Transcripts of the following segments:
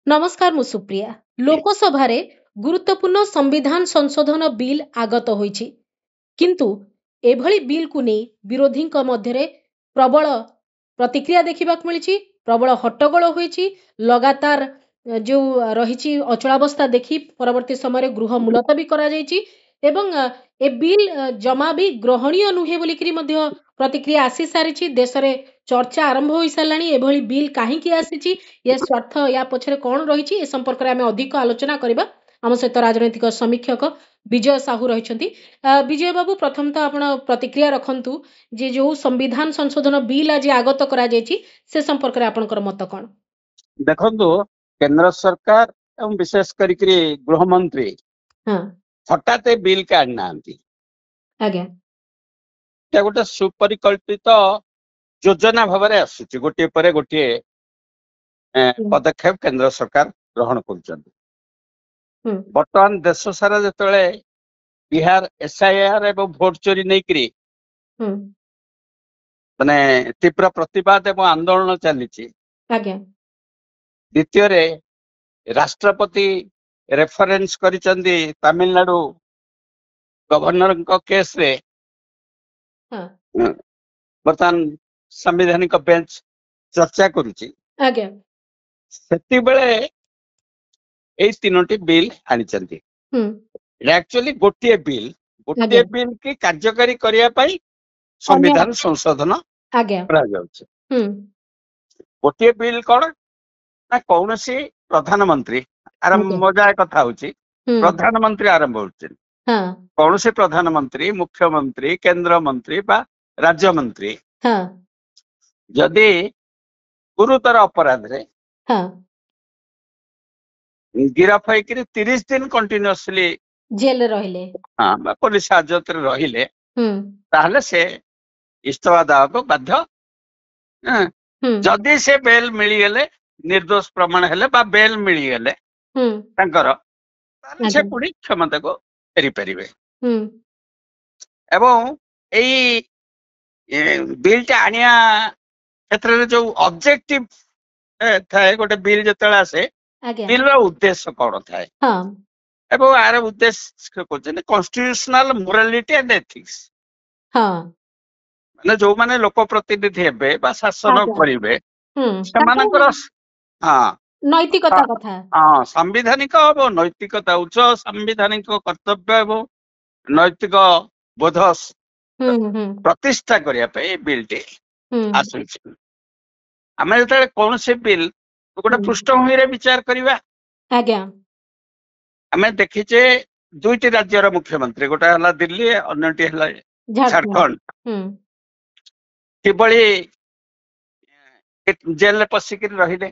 नमस्कार मु सुप्रिया। लोकसभा रे गुरुत्वपूर्ण संविधान संशोधन बिल आगत होईछि किंतु एभली बिल को नहीं विरोधी मध्य प्रबल प्रतिक्रिया देखा मिली। प्रबल हट्टगोल होईछि। लगातार जो रही अचलावस्था देखी परवर्ती समय गृह मुलतवी करा जायछि एवं ए बिल जमा भी ग्रहणीय नुहे बोलिकरी मध्य प्रतिक्रिया आसी सारी। देश में चर्चा आरंभ हो साराणी एभली बिल कहीं आसी या स्वार्थ या पछरे कौन रही ए संपर्क में आम अधिक आलोचना करबा। आम सहित राजनैतिक समीक्षक विजय साहू रही। विजय बाबू प्रथम तो आप प्रतिक्रिया रखु जे जो संविधान संशोधन बिल आज आगत करा जायछि से संपर्क में आपनकर मत कौन? देखो केंद्र सरकार एवं विशेष करी गृह मंत्री हठात बिल का गोटे सुपरिकल्पित योजना भाव आसुची गोटे पर गोटे पदक्षेप केंद्र सरकार ग्रहण कर। बर्तमान देश सारा जो बिहार एसआईआर एवं भोट चोरी नहीं माने तीव्र प्रतिवाद एवं आंदोलन चली। द्वितीय राष्ट्रपति रेफरेंस करिचंदी तमिलनाडु गवर्नर केस रे बर्तमान संवैधानिक बेंच चर्चा करुची। सेति बेले ए तीनोटी बिल आनिचंदी। एक्चुअली गोटे बिल की कार्यकारी करिया पई संविधान संशोधन करा जाउची। गोटे बिल कोन ना कौनसी प्रधानमंत्री आरंभ मजा कथा होची प्रधानमंत्री आरंभ होची कौन से प्रधानमंत्री मुख्यमंत्री केंद्र मंत्री बा राज्य मंत्री जदि गुरुतर अपराध रे गिरफ होकर 30 दिन कंटिन्यूअसली जेल रहिले पुलिस हाजत रे रहिले ताहले से इस्तीफा देवा को बाध्य। जदि से बेल मिली गले निर्दोष प्रमाण हेले बा बेल मिली गले तांकर से पुणी क्षमता को फेरी पारिबे। एवं एई बिल टा आनिया क्षेत्र में जो ऑब्जेक्टिव थाए गोटे बिल जतले आसे बिल रो उद्देश्य कौन थाए एवं आर उद्देश्य कहते कॉन्स्टिट्यूशनल मोरालिटी एंड एथिक्स माने जो माने लोक प्रतिनिधि हेबे बा शासन करिवे सेमानकर नैतिकता कथा संविधानिक एवं नैतिकता उच्च संविधानिक कर्तव्य एवं नैतिक बोध प्रतिष्ठा करने बिल टी आसुची। आम जो कौन से बिल गोटे पृष्ठभूमि रे विचार करवा आम देखीचे दुईटी राज्यर मुख्यमंत्री गोटे है दिल्ली अन्यटी है झारखंड किभली जेल पशिक रहिले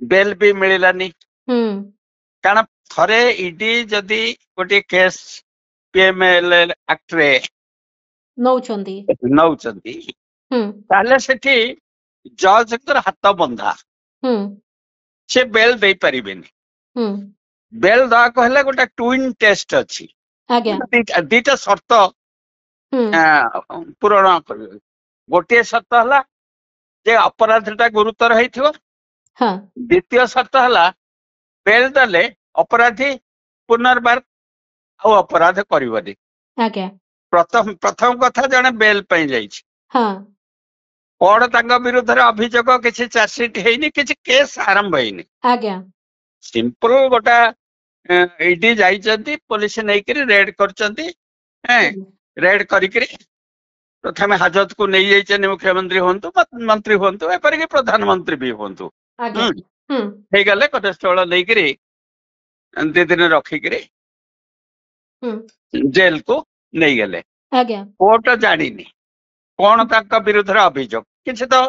बेल भी मिलानी कारण थरे ईडी जदि गोटे केस पीएमएलए एक्ट रे नौचंदी ताले सेठी जज हाथ बंधा से बेल दे पारिबेनी। बेल दवा कहले गोटे ट्विन टेस्ट अच्छी दीटा शर्त पूरण कर। गोटे शर्त है जे अपराधटा गुरुतर होइथिबो। द्वितीय शर्त है बेल देले अपराधी पुनर्बार अपराध करिबनी। प्रथम कथा जने बेल पई जाइछि कौन तांका विरुद्ध अभियोग किसी चार्जसीट हैनी किसी केस आरंभ हैनी सिंपल गोटा ईडी जाइछंती पुलिस नैकरी रेड करछंती रेड करिकरी प्रथम हाजत को नहीं जाइछन मुख्यमंत्री होंतु मंत्री होंतु एपर कि प्रधानमंत्री भी होंतु हे गले कटस्थल नैकरी 2 दिन रखिकरी जेल को नहीं गले। कोर्ट जानिनी कौन तांका विरुद्ध अभियोग किसी तो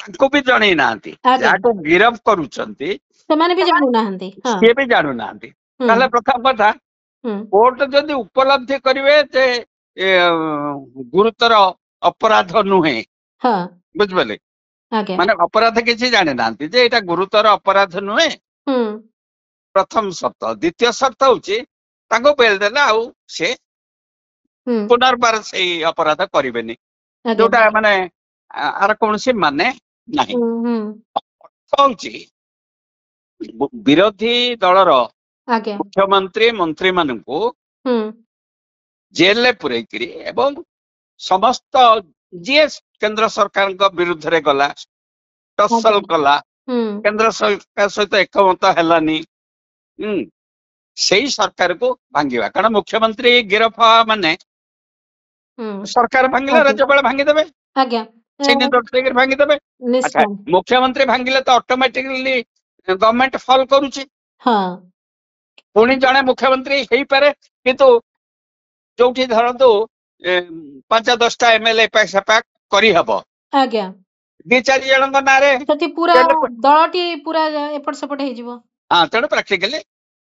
तांको भी जणै नांती जाको गिरफ करूछंती समाने भी जानू नांती से भी जानू नांती। ताले प्रथम कथा कोर्ट जदि उपलब्धि करिवे जे गुरुतर अपराध नुहे बुझबले माने अपराध किसी जाने नांती जे एटा गुरुतर अपराध नुहे प्रथम शर्त। द्वितीय शर्त होची तांको बेल देला आउ से पुनर्बार से अपराध करेनि जोटा माने आर कौन माने नहीं विरोधी दलर मुख्यमंत्री मंत्री मान जेल पुरैकरी एवं समस्त जी केंद्र सरकार विरुद्ध रे गला टसल कला केंद्र सरकार सहित एकमत हेलानी सही सरकार को भांगिबा कारण मुख्यमंत्री गिरफ माने सरकार भांगिला राज्यपाल भांगिदेबे भांगिदेबे अच्छा मुख्यमंत्री भांगिले तो ऑटोमेटिकली गवर्नमेंट फॉल करूची पुणी जड़े मुख्यमंत्री हो पारे किंतु जो धरतु 5-10टा एमएलए पैसा पैक करी हबो दी 4 जन नारे पूरा दलटी पूरा एपट सेपट हे जिवो तेणु प्रैक्टिकली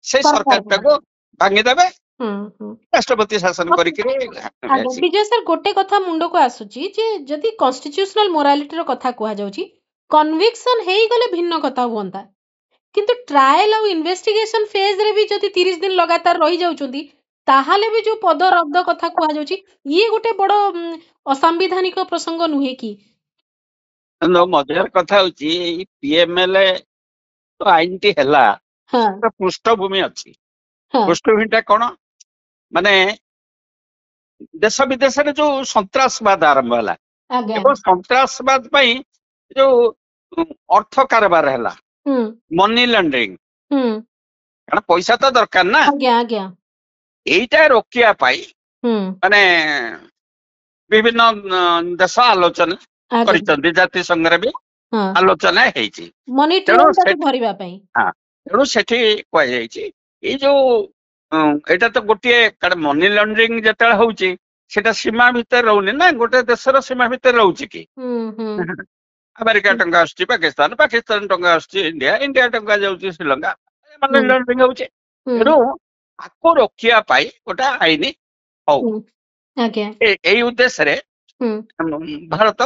से सरकार को भांगिदेबे राष्ट्रपति शासन विजय सर गोटे कथा मुंड को आसुची जे जदि कॉन्स्टिट्यूशनल मोरालिटी रो कथा कुहा जाउची कन्विक्शन हेई गले भिन्न कथा हुंता किंतु ट्रायल और इन्वेस्टिगेशन फेज रे भी जदि 30 दिन लगातार रही जाउचुंदी ताहाले भी जो पद रद्द कथा कुहा जाउची ये गोटे बड़ो असंवैधानिक प्रसंग नुहे की मजार कथा होची पीएमएलए तो आईन टी हला पृष्ठभूमि अच्छी पृष्ठभूमिटा कौन माने देश विदेश जो सन्त्रासवाद आरंभ है सन्त्रासवाद जो अर्थ कारबार है मनी लॉन्ड्रिंग कारण पैसा तो दरकार ना यहीटा रोकिया माने विभिन्न देश आलोचना कर जाति संघ भी आलोचना तेणु सेठी कह जो एटा तो गोटे मनी लॉन्ड्रिंग जिते होची सेटा सीमा भितर रहूनी ना गोटे देशर सीमा भितर रोचे कि अमेरिका टंका आसुची पाकिस्तान टंका आसुची इंडिया टंका जाउची श्रीलंका मनी लॉन्ड्रिंग होची तेणु आको रोकिया पाई गोटे आईन हो एई उद्देश्य रे भारत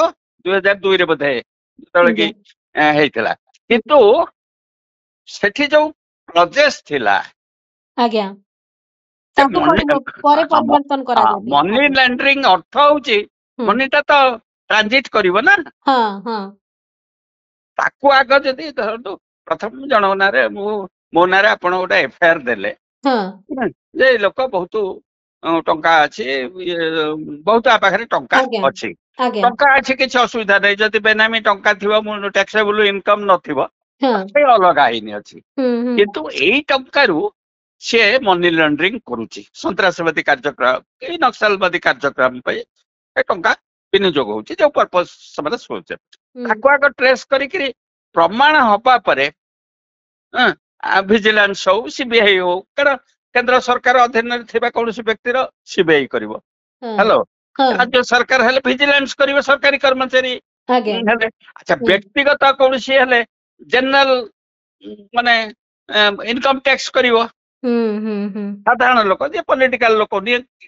2002 रे बोधे कि किंतु सेठी जो प्रोजेक्ट थिला मनी लॉन्ड्रिंग अर्थ होची मनीटा तो ट्रांजिट करिवो ना ताकू आग जदि प्रथम जन नारे मो नारे आपण गोटे एफआईआर देले जे लोक बहुत टंका अच्छी बहुत पाखे टंका अच्छी टंका अच्छी किसी असुविधा नहीं जदि बेनामी टंका थी टैक्सेबल इनकम नथिबो अलग आईन अच्छी किंतु यही टंकारु सी मनी लॉन्ड्रिंग करुच्ची सन्त्रासवादी कार्यक्रम नक्सलवादी कार्यक्रम टंका विनियोग होची जो पर्पस आग ट्रेस करी प्रमाण हवा पर विजिलेंस हो सीबीआई हो कारण केंद्र सरकार अधीन कौन व्यक्तिर सीबीआई करिवो हेलो राज्य सरकार हेले विजिलेंस करिवो सरकारी कर्मचारी अच्छा व्यक्तिगत कौन हेले जनरल माने इनकम टैक्स करिवो साधारण लोक जे पॉलिटिकल लोक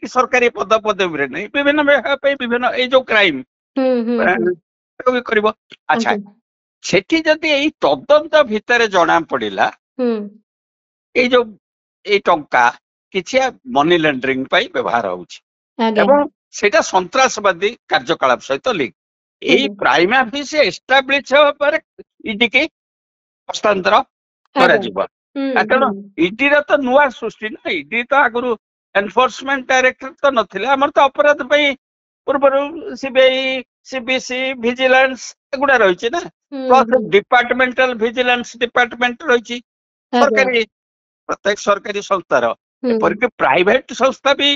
सरकारी पद पदवी नहीं विभिन्न ये जो क्राइम करिवो अच्छा सेठी जदि एई तदंत भितर जना पड़िला ये जो ये टंका किछि मनी लॉन्ड्रिंग व्यवहार होता सन्त्रासवादी कार्यकलाप सहित लिंक यही प्राइमा फेसी एस्टाब्लिश ईडी की हस्तांतर कारण ईडी तो नुआ सृष्टि ना ईडी तो आगु एनफोर्समेंट डायरेक्टर तो नथिले हमर तो अपराध पूर्व सीबीआई सीबीसी विजिलेंस एगुड़ा रही ना प्लस डिपार्टमेंटल विजिलेंस डिपार्टमेंट रही सरकारी प्रत्येक सरकारी संस्थार एपरिक प्राइवेट संस्था भी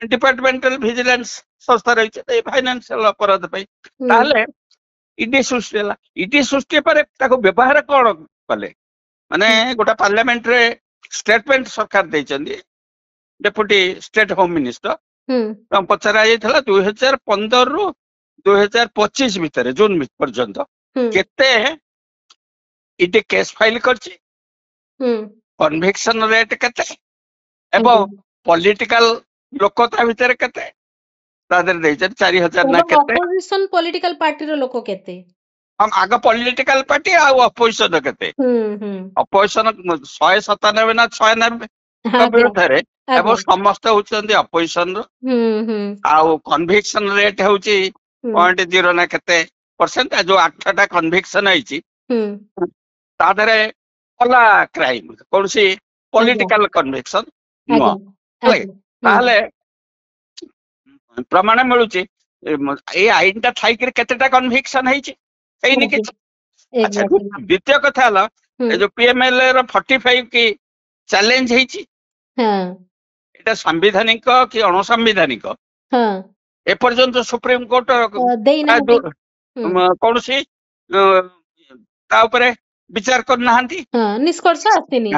डिपार्टमेंटल विजिलेंस संस्था रही फाइनेंशियल अपराध ताले ईडी सृष्टि ईडी सृष्टि पर व्यवहार कौन कले माने गोटा पार्लियामेंट रे स्टेटमेंट सरकार देइचंदी डेप्यूटी स्टेट होम मिनिस्टर पचरा 2015 रु 2025 भितर जून पर्यंत केते ईडी केस फाइल करची कन्विक्शन रेट केते एवं पॉलिटिकल लोकता भितर केते तादर देइचन 4000 ना केते अपोजिशन पॉलिटिकल पार्टी रो लोक केते हम आग पॉलिटिकल पार्टी आ अपोजिशन केते अपोजिशन 197 ना 96 विरुद्ध रे ଏବଂ ସମସ୍ତେ ହଉଛନ୍ତି ଅପୋଜିସନ ଆଉ କନଭିକ୍ସନ ରେଟ୍ ହଉଛି 0.0 ନା କେତେ ପରସେଣ୍ଟ। ଯୋଉ 8ଟା କନଭିକ୍ସନ ହେଇଛି ତା ଦେହରେ ଅଲଗା କ୍ରାଇମ କୌଣସି ପଲିଟିକାଲ କନଭିକ୍ସନ ନୁହଁ। ତାହେଲେ ପ୍ରମାଣ ମିଳୁଛି ଏଇ ଆଇନଟା ଥାଇକିରି କେତେଟା କନଭିକ୍ସନ ହେଇନି କିଛି। ଆଚ୍ଛା, ଦ୍ୱିତୀୟ କଥା ହେଲା ଏ ଯୋଉ PMLA ର 45 କି ଚ୍ୟାଲେଞ୍ଜ ହେଇଛି, ଏଇଟା ସାମ୍ବିଧାନିକ କି ଅଣସାମ୍ବିଧାନିକ ଏପର୍ଯ୍ୟନ୍ତ ସୁପ୍ରିମକୋର୍ଟ କୌଣସି ତା ଉପରେ ବିଚାର କରିନାହାନ୍ତି, ନିଷ୍କର୍ଷ ଆସିନି।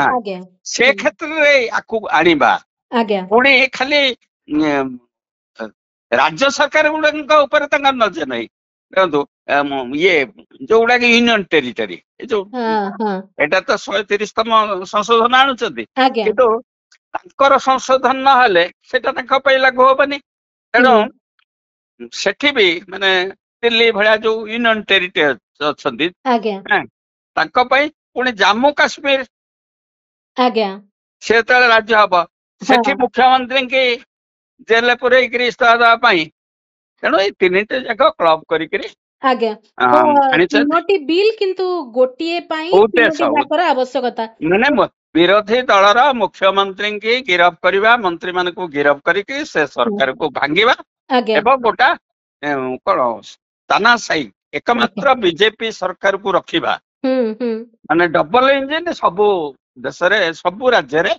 ସେ କ୍ଷେତ୍ରରେ ଆକୁ ଆଣିବା ପୁଣି ଖାଲି ରାଜ୍ୟ ସରକାର ଗୁଡାକ ଉପରେ ତାଙ୍କର ନଜର ନାହିଁ। ଦେଖନ୍ତୁ ଇଏ ଯୋଉଗୁଡାକ ୟୁନିୟନ ଟେରିଟୋରୀ ଯୋଉ ଏଇଟା ତ 130ତମ ସଂଶୋଧନ ଆଣୁଛନ୍ତି, କିନ୍ତୁ ତାଙ୍କର ସଂଶୋଧନ ନହେଲେ ସେଟା ତାଙ୍କ ପାଇଁ ଲାଗୁ ହବନି। ତେଣୁ ସେଠି ବି ମାନେ ଦିଲ୍ଲୀ ଭଳିଆ ଯୋଉ ୟୁନିୟନ ଟେରିଟୋରୀ ଅଛନ୍ତି ତାଙ୍କ ପାଇଁ ପୁଣି ଜାମ୍ମୁ କାଶ୍ମୀର ସେ ଯେତେବେଳେ ରାଜ୍ୟ ହବ ସେଠି ମୁଖ୍ୟମନ୍ତ୍ରୀଙ୍କୁ ଜେଲରେ ପୁରେଇକିରି ଇସ୍ତଫା ଦେବା ପାଇଁ। ତେଣୁ ଏଇ ତିନିଟା ଯାକ କ୍ଲବ କରିକିରି ତିନୋଟି ବିଲ୍ କିନ୍ତୁ ଗୋଟିଏ ପାଇଁ ତିନୋଟି ଯାକର ଆବଶ୍ୟକତା। ମାନେ ବିରୋଧୀ ଦଳର ମୁଖ୍ୟମନ୍ତ୍ରୀଙ୍କୁ ଗିରଫ କରିବା, ମନ୍ତ୍ରୀ ମାନଙ୍କୁ ଗିରଫ କରିକି ସେ ସରକାରକୁ ଭାଙ୍ଗିବା ଏବଂ ଗୋଟା କଣ ତାନାଶାହୀ ଏକମାତ୍ର ବିଜେପି ସରକାରକୁ ରଖିବା, ମାନେ ଡବଲ ଇଞ୍ଜିନ ସବୁ ଦେଶରେ ସବୁ ରାଜ୍ୟରେ।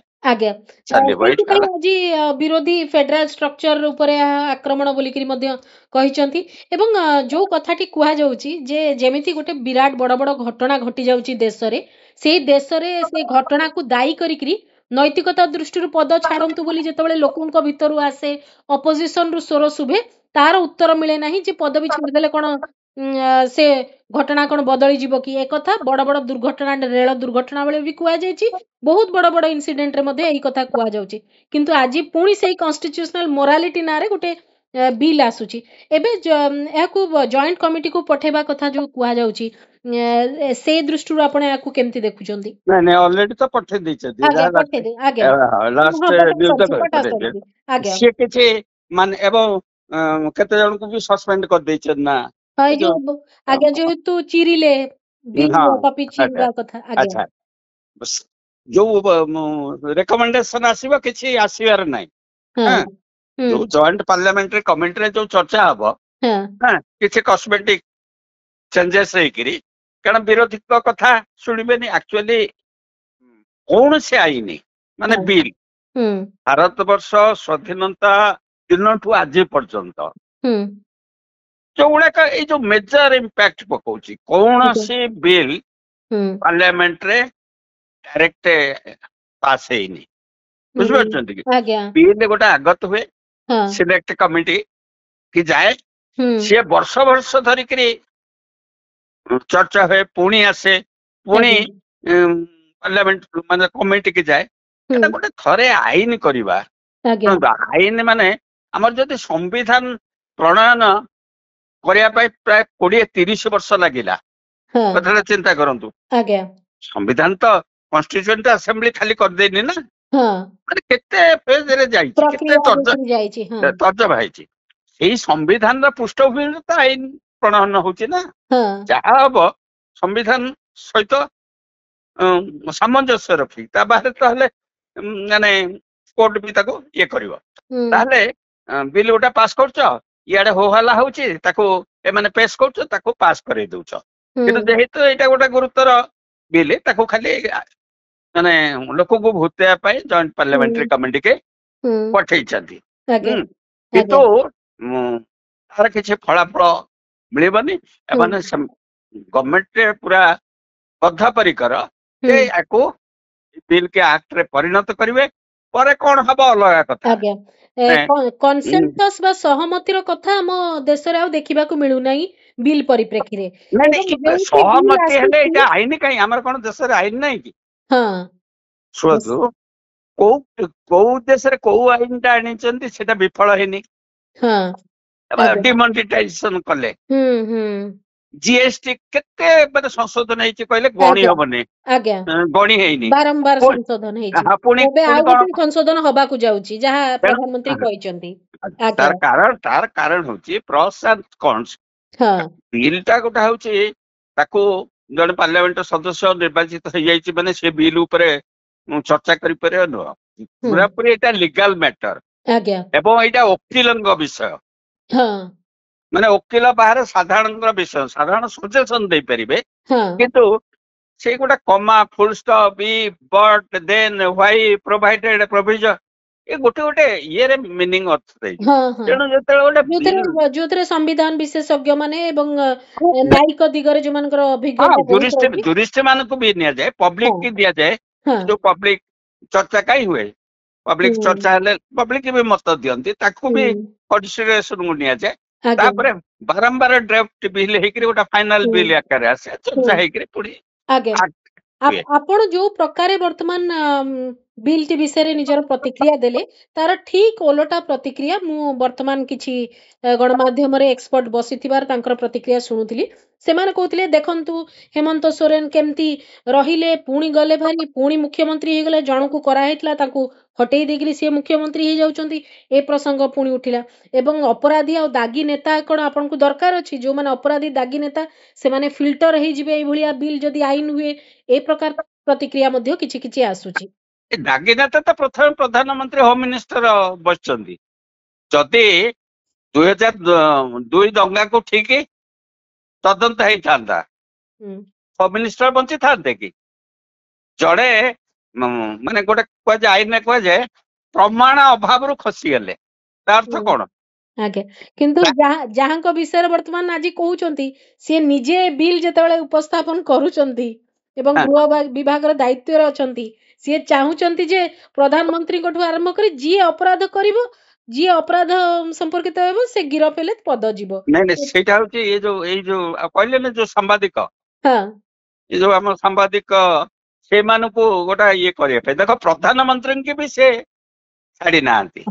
ସେଇଥିପାଇଁ ଆଜି ବିରୋଧୀ ଫେଡେରାଲ ଷ୍ଟ୍ରକ୍ଚର ଉପରେ ଆକ୍ରମଣ ବୋଲିକିରି ମଧ୍ୟ କହିଛନ୍ତି। ଏବଂ ଯୋଉ କଥାଟି କୁହାଯାଉଛି ଯେ ଯେମିତି ଗୋଟେ ବିରାଟ ବଡ ବଡ ଘଟଣା ଘଟି ଯାଉଛି ଦେଶରେ, ସେଇ ଦେଶରେ ସେ ଘଟଣାକୁ ଦାୟୀ କରିକିରି ନୈତିକତା ଦୃଷ୍ଟିରୁ ପଦ ଛାଡନ୍ତୁ ବୋଲି ଯେତେବେଳେ ଲୋକଙ୍କ ଭିତରୁ ଆସେ, ଅପୋଜିସନରୁ ସ୍ୱର ଶୁଭେ, ତାର ଉତ୍ତର ମିଳେ ନାହିଁ ଯେ ପଦବୀ ଛାଡ଼ିଦେଲେ କଣ ସେ ଘଟଣା କଣ ବଦଳି ଯିବ କି? ଏକଥା ବଡ ବଡ ଦୁର୍ଘଟଣା, ରେଳ ଦୁର୍ଘଟଣା ବେଳେ ବି କୁହାଯାଇଛି, ବହୁତ ବଡ ବଡ ଇନସିଡେଣ୍ଟରେ ମଧ୍ୟ ଏଇ କଥା କୁହାଯାଉଛି। କିନ୍ତୁ ଆଜି ପୁଣି ସେଇ କନଷ୍ଟିଟ୍ୟୁସନାଲ ମୋରାଲିଟି ନାଁରେ ଗୋଟେ ବିଲ୍ ଆସୁଛି। ଏବେ ଏହାକୁ ଜଏଣ୍ଟ କମିଟିକୁ ପଠେଇବା କଥା ଯୋଉ କୁହାଯାଉଛି, ସେଇ ଦୃଷ୍ଟିରୁ ଆପଣ ଏହାକୁ କେମିତି ଦେଖୁଛନ୍ତି? ଅଲରେଡି ତ ପଠେଇ ଦେଇଛନ୍ତି, ସିଏ କିଛି ମାନେ ଏବଂ କେତେ ଜଣଙ୍କୁ ବି ସସ୍ପେଣ୍ଡ କରିଦେଇଛନ୍ତି ନା। ଯେହେତୁ ଚିରିଲେ କପି ଚିରିବା କଥା। ଯୋଉ ରେକମେଣ୍ଡେସନ ଆସିବ କିଛି ଆସିବାର ନାହିଁ। ଯୋଉ ଜଏଣ୍ଟ ପାର୍ଲାମେଣ୍ଟାରୀ କମିଟିରେ ଯୋଉ ଚର୍ଚ୍ଚା ହବ, କିଛି କସ୍ମେଟିକ ଚେଞ୍ଜେସ୍ ହେଇକିରି, କାରଣ ବିରୋଧୀଙ୍କ କଥା ଶୁଣିବେନି। ଆକ୍ଚୁଆଲି କୌଣସି ଆଇନ ମାନେ ବିଲ୍ ଭାରତ ବର୍ଷ ସ୍ୱାଧୀନତା ଦିନଠୁ ଆଜି ପର୍ଯ୍ୟନ୍ତ ଯୋଉଗୁଡାକ ଏଇ ଯୋଉ ମେଜର ଇମ୍ପାକ୍ଟ ପକଉଛି, କୌଣସି ବିଲ୍ ପାର୍ଲାମେଣ୍ଟରେ ଡାଇରେକ୍ଟ ପାସ୍ ହେଇନି। ବୁଝିପାରୁଛନ୍ତି କି? ବିଲ୍ ଗୋଟେ ଆଗତ ହୁଏ, ସିଲେକ୍ଟ କମିଟି କି ଯାଏ, ସିଏ ବର୍ଷ ବର୍ଷ ଧରିକିରି ଚର୍ଚ୍ଚା ହୁଏ, ପୁଣି ଆସେ, ପୁଣି ପାର୍ଲାମେଣ୍ଟ ମାନେ କମିଟି କି ଯାଏ। ଏଟା ଗୋଟେ ଥରେ ଆଇନ କରିବା। ଆଇନ ମାନେ ଆମର ଯଦି ସମ୍ବିଧାନ ପ୍ରଣୟନ କରିବା ପାଇଁ ପ୍ରାୟ 20-30 ବର୍ଷ ଲାଗିଲା, କଥାଟା ଚିନ୍ତା କରନ୍ତୁ। ସମ୍ବିଧାନ ତ କନଷ୍ଟିଚ୍ୟୁଏଣ୍ଟ ଆସେମ୍ବଲି ଖାଲି କରିଦେଇନି ନା, ମାନେ କେତେ ଫେଜରେ ଯାଇଛି, କେତେ ତର୍ଜମା ହେଇଛି। ସେଇ ସମ୍ବିଧାନର ପୃଷ୍ଠଭୂମିରେ ତ ଆଇନ ପ୍ରଣୟନ ହଉଛି ନା। ଯାହା ହବ ସମ୍ବିଧାନ ସହିତ ସାମଞ୍ଜସ୍ୟ ରଖି, ତା ବାହାରେ ତାହେଲେ ମାନେ କୋର୍ଟ ବି ତାକୁ ଇଏ କରିବ। ତାହେଲେ ବିଲ୍ ଗୋଟେ ପାସ୍ କରୁଛ, ଇଆଡେ ହୋ ହାଲ୍ଲା ହଉଛି, ତାକୁ ଏମାନେ ପେଶ କରୁଛ, ତାକୁ ପାସ୍ କରେଇ ଦଉଛ। କିନ୍ତୁ ଯେହେତୁ ଏଇଟା ଗୋଟେ ଗୁରୁତର ବିଲ୍, ତାକୁ ଖାଲି ମାନେ ଲୋକଙ୍କୁ ଭୁତେଇବା ପାଇଁ ଜଏଣ୍ଟ ପାର୍ଲାମେଣ୍ଟାରୀ କମିଟିକି ପଠେଇଛନ୍ତି। କିନ୍ତୁ ତାର କିଛି ଫଳାଫଳ ମିଳିବନି। ଏମାନେ ଗଭର୍ଣ୍ଣମେଣ୍ଟରେ ପୁରା ବଦ୍ଧପରିକର ଯେ ୟାକୁ ବିଲ୍ କି ଆକ୍ଟରେ ପରିଣତ କରିବେ, ପରେ କଣ ହବ ଅଲଗା କଥା। କନସେନସସ୍ ବା ସହମତିର କଥା ଆମ ଦେଶରେ ଆଉ ଦେଖିବାକୁ ମିଳୁନାହିଁ ବିଲ୍ ପରିପ୍ରେକ୍ଷୀରେ। ସହମତି ହେଲେ ଏଇଟା ଆଇନ କାହିଁ? ଆମର କଣ ଦେଶରେ ଆଇନ ନାହିଁ କି? ଶୁଣନ୍ତୁ, କୋଉ ଦେଶରେ କୋଉ ଆଇନଟା ଆଣିଛନ୍ତି ସେଟା ବିଫଳ ହେଇନି। ଡିମନିଟାଇଜେସନ କଲେ, जीएसटी केते माने संशोधन ହେଇଛି କହିଲେ ଗଣି ହବନି ଗଣି ହେଇନି ବାରମ୍ବାର ସଂଶୋଧନ ହେଇଛି ଏବେ ଆଉ ଗୋଟେ ସଂଶୋଧନ ହବାକୁ ଯାଉଛି ଯାହା ପ୍ରଧାନମନ୍ତ୍ରୀ କହିଛନ୍ତି ତାର କାରଣ ହଉଛି ପ୍ରସ୍ ଆଣ୍ଡ କନ୍ସ ବିଲ୍ ଟା ଗୋଟେ ହଉଛି ତାକୁ ଜଣେ ପାର୍ଲାମେଣ୍ଟ ସଦସ୍ୟ ନିର୍ବାଚିତ ହେଇଯାଇଛି ମାନେ ସେ ବିଲ୍ ଉପରେ ଚର୍ଚ୍ଚା କରିପାରିବ ନୁହଁ ପୁରାପୁରି ଏଇଟା ଲିଗାଲ ମ୍ୟାଟର ଏବଂ ଏଇଟା ଓକିଲଙ୍କ ବିଷୟ ମାନେ ଓକିଲ ବାହାରେ ସାଧାରଣଙ୍କ ବିଷୟ ସାଧାରଣ ସଜେସନ ଦେଇପାରିବେ କିନ୍ତୁ ସେଇ ଗୋଟେ comma full stop but then why provided provision ଏ ଗୋଟେ ଇଏରେ ମିନିଂ ଅର୍ଥ ଦେଇଛି ତେଣୁ ଯେତେବେଳେ ଗୋଟେ ଯୋଉଥିରେ ସମ୍ବିଧାନ ବିଶେଷଜ୍ଞ ମାନେ ଏବଂ ନ୍ୟାୟିକ ଦିଗରେ ଯୋଉମାନଙ୍କର ଅଭିଜ୍ଞତା ଜୁରିଷ୍ଟ ମାନଙ୍କୁ ବି ନିଆଯାଏ ପବ୍ଲିକ କି ଦିଆଯାଏ ଯୋଉ ପବ୍ଲିକ ଚର୍ଚ୍ଚା କାହିଁ ହୁଏ ପବ୍ଲିକ ଚର୍ଚ୍ଚା ହେଲେ ପବ୍ଲିକ ବି ମତ ଦିଅନ୍ତି ତାକୁ ବି କନସିଡରେସନକୁ ନିଆଯାଏ ତାପରେ ବାରମ୍ବାର ଡ୍ରାଫ୍ଟ ବିଲ୍ ହେଇକିରି ଗୋଟେ ଫାଇନାଲ ବିଲ୍ ଆକାରରେ ଆସେ ଚର୍ଚ୍ଚା ହେଇକିରି ପୁଣି ଆପଣ ଯୋଉ ପ୍ରକାରେ ବର୍ତ୍ତମାନ ବିଲ୍ଟି ବିଷୟରେ ନିଜର ପ୍ରତିକ୍ରିୟା ଦେଲେ ତାର ଠିକ ଓଲଟା ପ୍ରତିକ୍ରିୟା ମୁଁ ବର୍ତ୍ତମାନ କିଛି ଗଣମାଧ୍ୟମରେ ଏକ୍ସପର୍ଟ ବସିଥିବାର ତାଙ୍କର ପ୍ରତିକ୍ରିୟା ଶୁଣୁଥିଲି ସେମାନେ କହୁଥିଲେ ଦେଖନ୍ତୁ ହେମନ୍ତ ସୋରେନ କେମିତି ରହିଲେ ପୁଣି ଗଲେ ଭାରି ପୁଣି ମୁଖ୍ୟମନ୍ତ୍ରୀ ହେଇଗଲେ ଜଣକୁ କରାହେଇଥିଲା ତାଙ୍କୁ ହଟେଇ ଦେଇକିରି ସିଏ ମୁଖ୍ୟମନ୍ତ୍ରୀ ହେଇଯାଉଛନ୍ତି ଏ ପ୍ରସଙ୍ଗ ପୁଣି ଉଠିଲା ଏବଂ ଅପରାଧୀ ଆଉ ଦାଗୀ ନେତା କଣ ଆପଣଙ୍କୁ ଦରକାର ଅଛି ଯୋଉମାନେ ଅପରାଧୀ ଦାଗୀ ନେତା ସେମାନେ ଫିଲ୍ଟର ହେଇଯିବେ ଏଇଭଳିଆ ବିଲ୍ ଯଦି ଆଇନ ହୁଏ ଏ ପ୍ରକାର ପ୍ରତିକ୍ରିୟା ମଧ୍ୟ କିଛି କିଛି ଆସୁଛି ଦାଗୀ ନେତା ତ ପ୍ରଥମେ ପ୍ରଧାନମନ୍ତ୍ରୀ ହୋମ ମିନିଷ୍ଟର ବସିଛନ୍ତି ଯଦି 2002 ଦଙ୍ଗାକୁ ଠିକ ତଦନ୍ତ ହେଇଥାନ୍ତା ହୋମ ମିନିଷ୍ଟର ବଞ୍ଚିଥାନ୍ତେ କି ଜଣେ ମାନେ ଗୋଟେ କୁହାଯାଏ ଆଇନରେ କୁହାଯାଏ ପ୍ରମାଣ ଅଭାବରୁ ଖସିଗଲେ ତା ଅର୍ଥ କଣ କିନ୍ତୁ ଯାହାଙ୍କ ବିଷୟରେ ବର୍ତ୍ତମାନ ଆଜି କହୁଛନ୍ତି ସିଏ ନିଜେ ବିଲ୍ ଯେତେବେଳେ ଉପସ୍ଥାପନ କରୁଛନ୍ତି ଏବଂ ଗୃହ ବିଭାଗର ଦାୟିତ୍ୱରେ ଅଛନ୍ତି ସିଏ ଚାହୁଁଛନ୍ତି ଯେ ପ୍ରଧାନମନ୍ତ୍ରୀଙ୍କଠୁ ଆରମ୍ଭ କରି ଯିଏ ଅପରାଧ କରିବ ଯିଏ ଅପରାଧ ସମ୍ପର୍କିତ ହେବ ସେ ଗିରଫ ହେଲେ ପଦ ଯିବ ନାଇଁ ସେଇଟା ହଉଛି ଏଇ ଯୋଉ କହିଲେନି ଯୋଉ ସାମ୍ବାଦିକ ଏ ଯୋଉ ଆମ ସାମ୍ବାଦିକ ସେମାନଙ୍କୁ ଗୋଟେ ଇଏ କରିବା ପାଇଁ ଦେଖ ପ୍ରଧାନମନ୍ତ୍ରୀଙ୍କୁ ବି ସେ ଛାଡି ନାହାନ୍ତି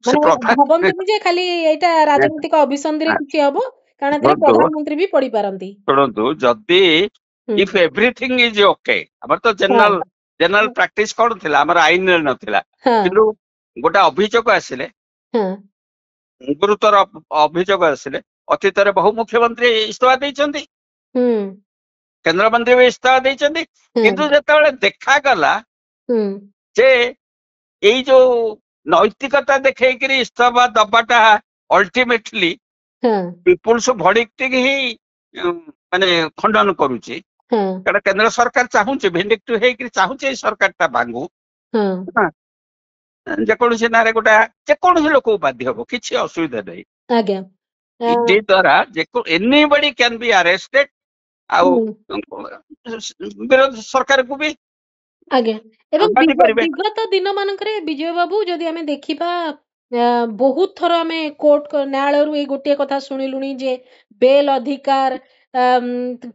ଭାବନ୍ତୁନି ଯେ ଖାଲି ଏଇଟା ରାଜନୈତିକ ଅଭିସନ୍ଧିରେ କିଛି ହବ କାରଣ ପ୍ରଧାନମନ୍ତ୍ରୀ ବି ପଡିପାରନ୍ତି ଶୁଣନ୍ତୁ ଯଦି ଇଫ୍ ଏଭ୍ରିଥିଙ୍ଗ ଇଜ ଓକେ ଆମର ତ ଜେନେରାଲ ପ୍ରାକ୍ଟିସ କଣ ଥିଲା ଆମର ଆଇନରେ ନଥିଲା କିନ୍ତୁ ଗୋଟେ ଅଭିଯୋଗ ଆସିଲେ ଗୁରୁତର ଅଭିଯୋଗ ଆସିଲେ ଅତୀତରେ ବହୁ ମୁଖ୍ୟମନ୍ତ୍ରୀ ଇସ୍ତଫା ଦେଇଛନ୍ତି କେନ୍ଦ୍ରମନ୍ତ୍ରୀ ବି ଇସ୍ତଫା ଦେଇଛନ୍ତି କିନ୍ତୁ ଯେତେବେଳେ ଦେଖାଗଲା ଯେ ଏଇ ଯୋଉ ନୈତିକତା ଦେଖେଇକିରି ଇସ୍ତଫା ଦବାଟା ଅଲ୍ଟିମେଟଲି ପିପୁଲ୍ସ ଭର୍ଡିକ୍ଟ ହିଁ ମାନେ ଖଣ୍ଡନ କରୁଛି କାରଣ କେନ୍ଦ୍ର ସରକାର ଚାହୁଁଛି ଭିଣ୍ଡିକ୍ଟିଭ ହେଇକିରି ଚାହୁଁଛି ଏଇ ସରକାରଟା ଭାଙ୍ଗୁ ଯେକୌଣସି ନାଁରେ ଗୋଟେ ଯେକୌଣସି ଲୋକକୁ ବାଧ୍ୟ ହବ କିଛି ଅସୁବିଧା ନାହିଁ ଇଡି ଦ୍ୱାରା ଏନିବଡି କ୍ୟାନ୍ ବି ଆରେଷ୍ଟେଡ ଆଉ ବିରୋଧୀ ସରକାରକୁ ବି ଏବଂ ବିଗତ ଦିନ ମାନଙ୍କରେ ବିଜୟ ବାବୁ ଯଦି ଆମେ ଦେଖିବା ବହୁତ ଥର ଆମେ କୋର୍ଟ ନ୍ୟାୟାଳୟରୁ ଏଇ ଗୋଟିଏ କଥା ଶୁଣିଲୁଣି ଯେ ବେଲ୍ ଅଧିକାର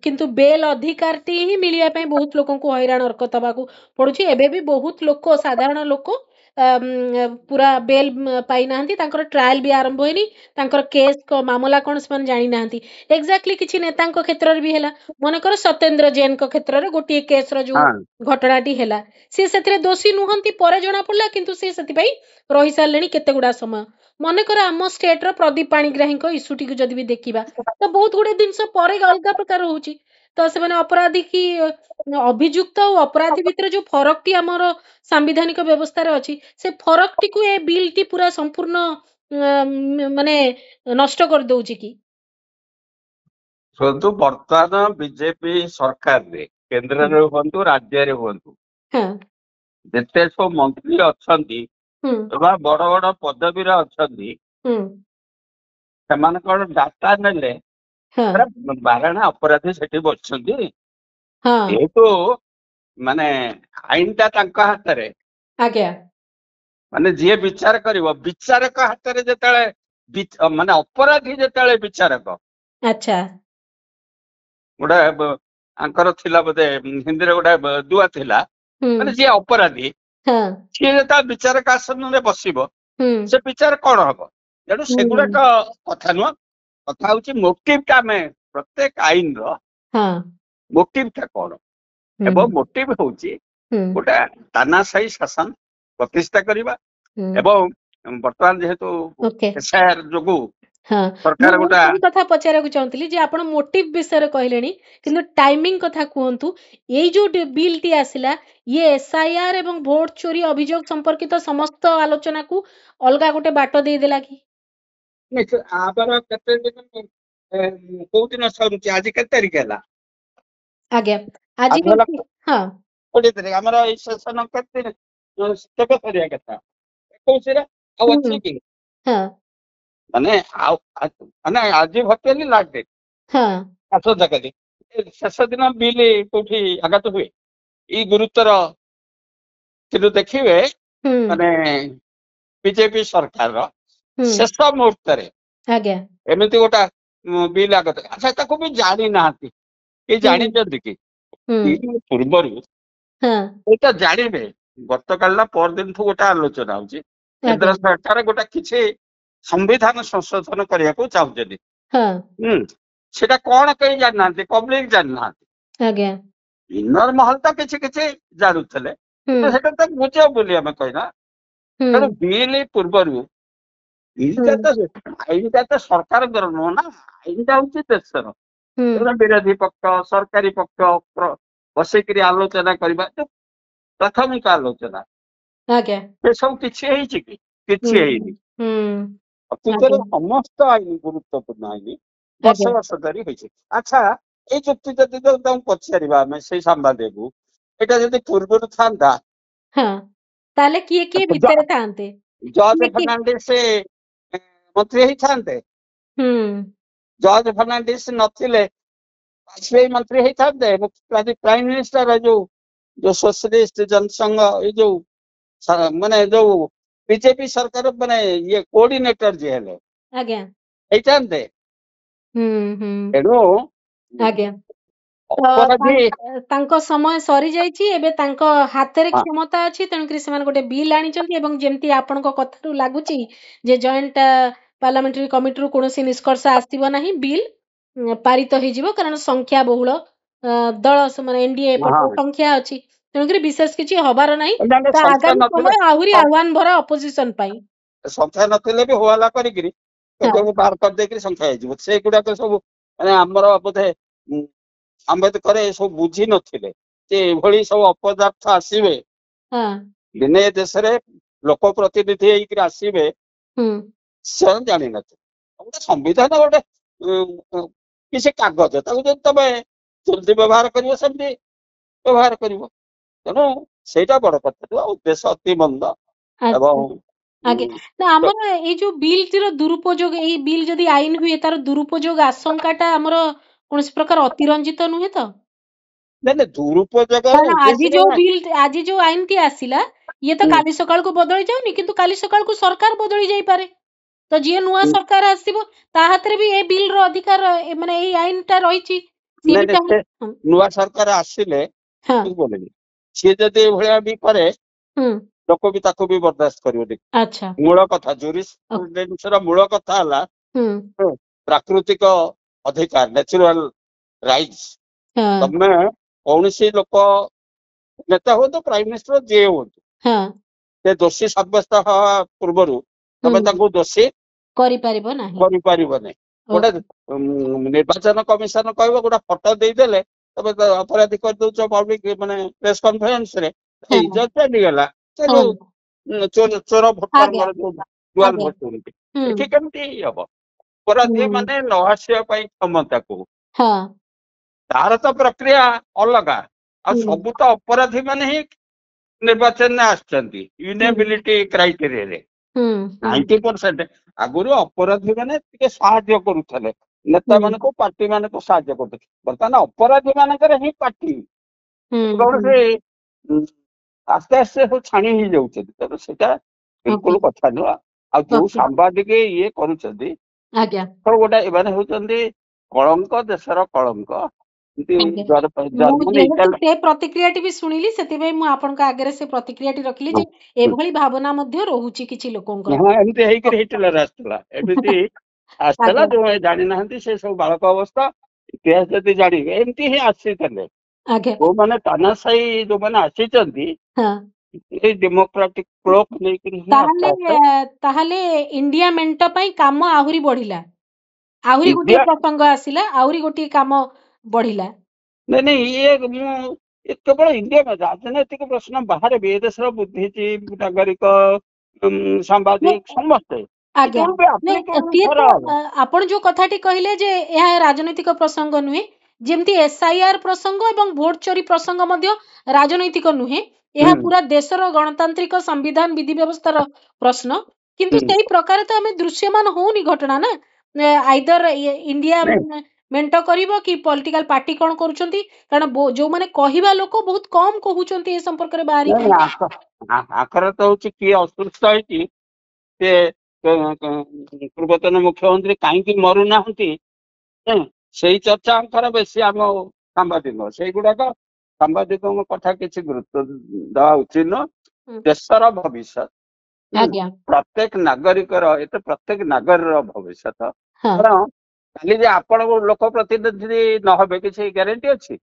କିନ୍ତୁ ବେଲ୍ ଅଧିକାରଟି ହିଁ ମିଳିବା ପାଇଁ ବହୁତ ଲୋକଙ୍କୁ ହଇରାଣ ହରକତ ହେବାକୁ ପଡୁଛି ଏବେ ବି ବହୁତ ଲୋକ ସାଧାରଣ ଲୋକ ପୁରା ବେଲ୍ ପାଇନାହାନ୍ତି ତାଙ୍କର ଟ୍ରାଏଲ ବି ଆରମ୍ଭ ହେଇନି ତାଙ୍କର କେସ୍ ମାମଲା କଣ ସେମାନେ ଜାଣିନାହାନ୍ତି ଏକ୍ଜାକ୍ଟଲି କିଛି ନେତାଙ୍କ କ୍ଷେତ୍ରରେ ବି ହେଲା ମନେକର ସତ୍ୟେନ୍ଦ୍ର ଜୈନଙ୍କ କ୍ଷେତ୍ରରେ ଗୋଟିଏ କେସ୍ର ଯୋଉ ଘଟଣାଟି ହେଲା ସିଏ ସେଥିରେ ଦୋଷୀ ନୁହନ୍ତି ପରେ ଜଣା ପଡିଲା କିନ୍ତୁ ସିଏ ସେଥିପାଇଁ ରହିସାରିଲେଣି କେତେ ଗୁଡା ସମୟ ମନେକର ଆମ ଷ୍ଟେଟର ପ୍ରଦୀପ ପାଣିଗ୍ରାହୀଙ୍କ ଇସ୍ୟୁଟିକୁ ଯଦି ବି ଦେଖିବା ତ ବହୁତ ଗୁଡେ ଜିନିଷ ପରେ ଅଲଗା ପ୍ରକାର ହଉଛି ତ ସେମାନେ ଅପରାଧୀ କି ଅଭିଯୁକ୍ତ ଆଉ ଅପରାଧୀ ଭିତରେ ଯୋଉ ଫରକଟି ଆମର ସାମ୍ବିଧାନିକ ବ୍ୟବସ୍ଥାରେ ଅଛି ସେ ଫରକଟିକୁ ଏ ବିଲ୍ଟି ପୁରା ସମ୍ପୂର୍ଣ୍ଣ ମାନେ ନଷ୍ଟ କରିଦଉଛି କି ଶୁଣନ୍ତୁ ବର୍ତ୍ତମାନ ବିଜେପି ସରକାରରେ କେନ୍ଦ୍ରରେ ହୁଅନ୍ତୁ ରାଜ୍ୟରେ ହୁଅନ୍ତୁ ଯେତେ ସବୁ ମନ୍ତ୍ରୀ ଅଛନ୍ତି ବା ବଡ ବଡ ପଦବୀରେ ଅଛନ୍ତି ସେମାନଙ୍କର ଡାଟା ନେଲେ ବାରଣା ଅପରାଧୀ ସେଠି ବସିଛନ୍ତି ଯେହେତୁ ମାନେ ଆଇନଟା ତାଙ୍କ ହାତରେ ମାନେ ଯିଏ ବିଚାର କରିବ ବିଚାରକ ହାତରେ ଯେତେବେଳେ ମାନେ ଅପରାଧୀ ଯେତେବେଳେ ବିଚାରକ ଗୋଟେ ଆଙ୍କର ଥିଲା ବୋଧେ ହିନ୍ଦୀରେ ଗୋଟେ ଦୁଆ ଥିଲା ମାନେ ଯିଏ ଅପରାଧୀ ସିଏ ଯେତେବେଳେ ବିଚାରକ ଆସନରେ ବସିବ ସେ ବିଚାର କଣ ହବ ତେଣୁ ସେଗୁଡାକ କଥା ନୁହଁ କଥା ହଉଛି ମୋଟିଭଟା ଆମେ प्रत्येक आईन रो हाँ मोटिव टा कौन एवं मोटिव होची गोटे तानाशाही शासन प्रतिष्ठा करवा एवं वर्तमान जेहेतु ओके एसआईआर जोगु हाँ सरकार गोटा ମୁଁ କଥା ପଚାରିବାକୁ ଚାହୁଁଥିଲି ଯେ ଆପଣ ମୋଟିଭ ବିଷୟରେ କହିଲେଣି କିନ୍ତୁ ଟାଇମିଂ କଥା କୁହନ୍ତୁ ଏଇ ଯୋଉ ବିଲ୍ ଟି ଆସିଲା ଇଏ ଏସଆଇଆର ଏବଂ ଭୋଟ ଚୋରି ଅଭିଯୋଗ ସମ୍ପର୍କିତ ସମସ୍ତ ଆଲୋଚନାକୁ ଅଲଗା ଗୋଟେ ବାଟ ଦେଇଦେଲା କି? आपर केते दिन कोउ दिन सरुची आज केते तारिख हैला आज्ञा आज हाँ 20 तारिख हमर ई सेशन केते केबे करिया कथा 21 रे आ अछि कि हाँ माने माने आज भटेली लास्ट डेट हाँ आसंता काली शेष दिन बिल कोठी आगत हुए ई गुरुत्वर किन्तु देखिए माने बीजेपी सरकार रो शेष मुहूर्त रे आज्ञा एमती गोटा बिल आगत अच्छा ताको भी जानी नाहती कि जानी जदी कि बिल पूर्वरु एटा जानिबे गतकाल पर दिन ठु गोटा आलोचना होची केंद्र सरकार गोटा किछि संविधान संशोधन करिया को चाहुचदी सेटा कोन कहि जाननांती पब्लिक जाननांती आज्ञा इनर महल तो किछि किछि जानुथले तो सेटा त बुझियो बोली हम कहिना तेणु बिल पूर्वरु आईनटा तो सरकार नुह ना आईनटा हूँ देशर विरोधी पक्ष सरकारी पक्ष बसिक आलोचना करवा प्राथमिक आलोचना सब किसी समस्त आईन गुरुत्वपूर्ण आईन वर्ष वर्ष धरी अच्छा ये चुक्ति जदि पचार से संवाद को यहाँ जब पूर्व था जॉर्ज फर्नांडिस मंत्री ही थांते जॉर्ज फर्नांडिस नथिले वाजपेयी मंत्री ही थांते प्राइम मिनिस्टर जो सोशलिस्ट जनसंघ ये जो माने जो बीजेपी सरकार माने ये कोऑर्डिनेटर जे हेले आज्ञा ही थांते एनो आज्ञा तांको समय सरी जाइछि एबे तांको हातरे क्षमता अछि तेणुकरी सेमान गोटे बिल आनिचंती एवं जेमती आपनको कथारु लागुची जे जॉइंट पार्लियामेंटरी कमिटी रु कोनोसी निष्कर्ष आसीबो नाही बिल पारित होई जिवो कारण संख्या बहुल दल माने एनडीए पट संख्या अछि तेणुकरी विशेष किछि हबार नाही ता आगामी समय आहुरी आह्वान भरा अपोजिशन पाई संख्या नथिले भी होवाला करिकरी जो बार कर देकरी संख्या हे जिवो से गुडा के सब माने हमर बोधे आंबेडकर ये सब बुझी नथिले जे एभली सब अपदार्थ आसीबे दिने देश रे लोक प्रतिनिधि होइकरी आसीबे से जानि नथे गोटे संविधान गोटे किसी कागज ताको जब तबे जल्दी व्यवहार करिवो सेमती व्यवहार करिवो तेणु सेटा बड़ कथा उद्देश्य अति मंद एवं आगे ना हमर ए जो बिल तिर दुरुपयोग ए बिल जदी आईन हुए तार दुरुपयोग आशंकाटा हमर कोनसी प्रकार अतिरंजित नुहे तो नहीं दुरुपयोग आज जो आईन टी आसिला ये तो काली सकाळ को बदली जाउनी किंतु काली सकाळ को सरकार बदली जाई पारे तो जे नुआ सरकार आसीबो ता हातरे भी ए बिल रो अधिकार माने ए आईन टा रहिची नुआ सरकार आसिले बोलेनी से जदि भलिया भी करे लोक भी ताको भी बर्दाश्त करिवो अच्छा मूल कथा जुरिस्प्रुडेंस रो मूल कथा हला प्राकृतिक अधिकार नेचुरल राइट्स तमे कौन सी लोक नेता हो तो प्राइम मिनिस्टर जे हो से दोषी साब्यस्त पूर्व तमे ताको दोषी करि परिबो नाही गोटे निर्वाचन कमिशन कहबो गोटे फोटो दे देले तबे अपराधी कर दउछ पब्लिक माने प्रेस कॉन्फ्रेंस रे इज्जत नहीं गला से जो चोर भोटर मर जो दुआल भोटर एठी केमती हबो अपराधी माने नहासिया पई क्षमता को तार तो प्रक्रिया अलग आ सब तो अपराधी माने ही निर्वाचन में आछंती इनेबिलिटी क्राइटेरिया रे 90% आगुरु अपराधी माने टिके सहाय्य करूथले नेता माने को पार्टी माने को सहाय्य करते बर्तमान अपराधी माने करे ही पार्टी से आस्ते आस्ते सब छाणी ही जाउछ तो सेटा बिल्कुल कथा न आ जो सांबादिक ये करूछदी आज्ञा तो गोटा एबाने होचंदी कलंक देशर कलंक से प्रतिक्रिया भी शुणिली से मु आपन आगे से प्रतिक्रिया रखली जे एभली भावना मध्य रहुची किछि लोकंकर हां एमते हेई कि हिटलर आस्तला एमिति आस्तला जो जानि नाहंती से सब बालक अवस्था ଇତିହାସ ଯଦି ଜାଣିବେ ଏମିତି ହିଁ ଆସିଥିଲେ। ଯୋଉମାନେ ତାନାଶାହୀ ଯୋଉମାନେ ଆସିଛନ୍ତି ଏଇ ଡେମୋକ୍ରାଟିକ ବ୍ଲକ ନେଇକିରି ତାହେଲେ ଇଣ୍ଡିଆ ମେଣ୍ଟ ପାଇଁ କାମ ଆହୁରି ବଢିଲା, ଆହୁରି ଗୋଟିଏ ପ୍ରସଙ୍ଗ ଆସିଲା, ଆହୁରି ଗୋଟିଏ କାମ ବଢିଲା। ନାଇଁ ଇଏ ମୁଁ କେବଳ ଇଣ୍ଡିଆ ରାଜନୈତିକ ପ୍ରଶ୍ନ ବାହାରେ ବି ଏ ଦେଶର ବୁଦ୍ଧିଜୀବୀ ନାଗରିକ ସାମ୍ବାଦିକ ସମସ୍ତେ ଆପଣ ଯୋଉ କଥାଟି କହିଲେ ଯେ ଏହା ରାଜନୈତିକ ପ୍ରସଙ୍ଗ ନୁହେଁ, ଯେମିତି SIR ପ୍ରସଙ୍ଗ ଏବଂ ଭୋଟ ଚୋରି ପ୍ରସଙ୍ଗ ମଧ୍ୟ ରାଜନୈତିକ ନୁହେଁ, ଏହା ପୁରା ଦେଶର ଗଣତାନ୍ତ୍ରିକ ସମ୍ବିଧାନ ବିଧି ବ୍ୟବସ୍ଥାର ପ୍ରଶ୍ନ। କିନ୍ତୁ ସେଇ ପ୍ରକାର ତ ଆମେ ଦୃଶ୍ୟମାନ ହଉନି ଘଟଣା ନା, ଆଇଦର ଇଣ୍ଡିଆ ମେଣ୍ଟ କରିବ କି ପଲିଟିକାଲ ପାର୍ଟି କଣ କରୁଛନ୍ତି, କାରଣ ଯୋଉମାନେ କହିବା ଲୋକ ବହୁତ କମ କହୁଛନ୍ତି ଏ ସମ୍ପର୍କରେ ବାହାରିକି। ଆଖର ତ ହଉଛି କିଏ ଅସୁସ୍ଥ ହେଇଛି, ସେ ପୂର୍ବତନ ମୁଖ୍ୟମନ୍ତ୍ରୀ କାହିଁକି ମରୁନାହାନ୍ତି, ସେଇ ଚର୍ଚ୍ଚା ଆଙ୍କର ବେଶୀ ଆମ ସାମ୍ବାଦିକ, ସେଇଗୁଡାକ ସାମ୍ବାଦିକଙ୍କ କଥା କିଛି ଗୁରୁତ୍ୱ ଦେବା ଉଚିତ ନୁହଁ। ଦେଶର ଭବିଷ୍ୟତ ପ୍ରତ୍ୟେକ ନାଗରିକର, ଏତେ ପ୍ରତ୍ୟେକ ନାଗରିକର ଭବିଷ୍ୟତ। କାରଣ କାଲି ଯେ ଆପଣ ଲୋକ ପ୍ରତିନିଧି ନହେବେ କିଛି ଗ୍ୟାରେଣ୍ଟି ଅଛି?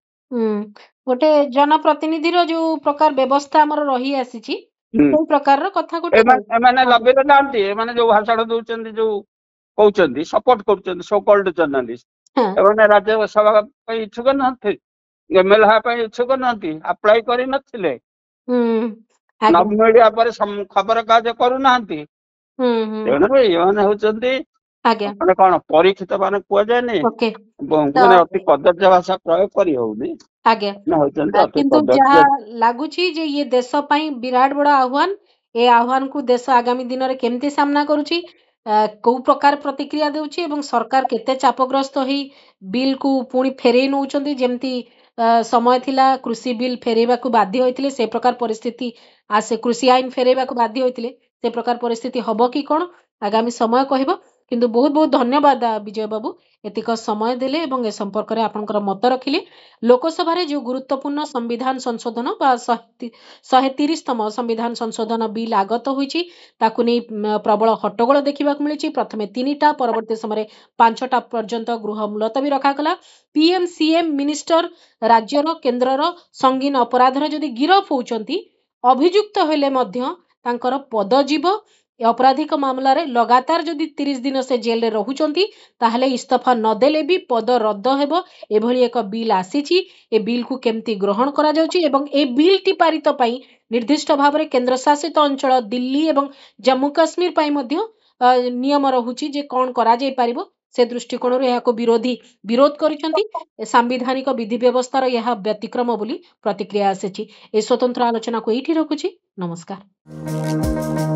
ଗୋଟେ ଜନପ୍ରତିନିଧିର ଯୋଉ ପ୍ରକାର ବ୍ୟବସ୍ଥା ଆମର ରହି ଆସିଛି ସେଇ ପ୍ରକାରର କଥା ଗୋଟେ ଏମାନେ ଲବେଇରେ ନାହାନ୍ତି, ଏମାନେ ଯୋଉ ଭାଷଣ ଦଉଛନ୍ତି, ଯୋଉ କହୁଛନ୍ତି, ସପୋର୍ଟ କରୁଛନ୍ତି ସୋ କଲ୍ଡ ଜର୍ଣ୍ଣାଲିଷ୍ଟ, ଏମାନେ ରାଜ୍ୟସଭା ପାଇଁ ଇଚ୍ଛୁକ ନୁହନ୍ତି, MLA ହେବା ପାଇଁ ଇଚ୍ଛୁକ ନୁହନ୍ତି, ଆପ୍ଲାଏ କରିନଥିଲେ, ମିଳିବା ପରେ ଖବର କାଗଜ କରୁନାହାନ୍ତି। ତେଣୁ ଏମାନେ ହଉଛନ୍ତି କଣ ପରୀକ୍ଷିତ ମାନେ କୁହାଯାଏନି, ମାନେ ଅତି କଦର୍ଯ୍ୟ ଭାଷା ପ୍ରୟୋଗ କରି ହଉନି। କିନ୍ତୁ ଯାହା ଲାଗୁଛି ଯେ ଇଏ ଦେଶ ପାଇଁ ବିରାଟ ବଡ ଆହ୍ୱାନ, ଏ ଆହ୍ୱାନକୁ ଦେଶ ଆଗାମୀ ଦିନରେ କେମିତି ସାମ୍ନା କରୁଛି, କୋଉ ପ୍ରକାର ପ୍ରତିକ୍ରିୟା ଦେଉଛି ଏବଂ ସରକାର କେତେ ଚାପଗ୍ରସ୍ତ ହେଇ ବିଲକୁ ପୁଣି ଫେରେଇ ନଉଛନ୍ତି, ଯେମିତି ସମୟ ଥିଲା କୃଷି ବିଲ୍ ଫେରେଇବାକୁ ବାଧ୍ୟ ହୋଇଥିଲେ, ସେ ପ୍ରକାର ପରିସ୍ଥିତି ଆସେ, କୃଷି ଆଇନ ଫେରେଇବାକୁ ବାଧ୍ୟ ହୋଇଥିଲେ, ସେ ପ୍ରକାର ପରିସ୍ଥିତି ହବ କି କଣ ଆଗାମୀ ସମୟ କହିବ। କିନ୍ତୁ ବହୁତ ବହୁତ ଧନ୍ୟବାଦ ବିଜୟ ବାବୁ, ଏତିକ ସମୟ ଦେଲେ ଏବଂ ଏ ସମ୍ପର୍କରେ ଆପଣଙ୍କର ମତ ରଖିଲେ। ଲୋକସଭାରେ ଯୋଉ ଗୁରୁତ୍ୱପୂର୍ଣ୍ଣ ସମ୍ବିଧାନ ସଂଶୋଧନ ବା 130ତମ ସମ୍ବିଧାନ ସଂଶୋଧନ ବିଲ୍ ଆଗତ ହୋଇଛି, ତାକୁ ନେଇ ପ୍ରବଳ ହଟ୍ଟଗୋଳ ଦେଖିବାକୁ ମିଳିଛି। ପ୍ରଥମେ 3ଟା, ପରବର୍ତ୍ତୀ ସମୟରେ 5ଟା ପର୍ଯ୍ୟନ୍ତ ଗୃହ ମୁଲତବୀ ରଖାଗଲା। PM CM ମିନିଷ୍ଟର ରାଜ୍ୟର କେନ୍ଦ୍ରର ସଙ୍ଗୀନ ଅପରାଧରେ ଯଦି ଗିରଫ ହଉଛନ୍ତି, ଅଭିଯୁକ୍ତ ହେଲେ ମଧ୍ୟ ତାଙ୍କର ପଦ ଯିବ। ଅପରାଧିକ ମାମଲାରେ ଲଗାତାର ଯଦି 30 ଦିନ ସେ ଜେଲରେ ରହୁଛନ୍ତି, ତାହେଲେ ଇସ୍ତଫା ନଦେଲେ ବି ପଦ ରଦ୍ଦ ହେବ। ଏଭଳି ଏକ ବିଲ୍ ଆସିଛି। ଏ ବିଲ୍କୁ କେମିତି ଗ୍ରହଣ କରାଯାଉଛି ଏବଂ ଏ ବିଲ୍ଟି ପାରିତ ପାଇଁ ନିର୍ଦ୍ଦିଷ୍ଟ ଭାବରେ କେନ୍ଦ୍ରଶାସିତ ଅଞ୍ଚଳ ଦିଲ୍ଲୀ ଏବଂ ଜାମ୍ମୁ କାଶ୍ମୀର ପାଇଁ ମଧ୍ୟ ନିୟମ ରହୁଛି ଯେ କଣ କରାଯାଇ ପାରିବ, ସେ ଦୃଷ୍ଟିକୋଣରୁ ଏହାକୁ ବିରୋଧ କରିଛନ୍ତି। ସାମ୍ବିଧାନିକ ବିଧି ବ୍ୟବସ୍ଥାର ଏହା ବ୍ୟତିକ୍ରମ ବୋଲି ପ୍ରତିକ୍ରିୟା ଆସିଛି। ଏ ସ୍ୱତନ୍ତ୍ର ଆଲୋଚନାକୁ ଏଇଠି ରଖୁଛି। ନମସ୍କାର।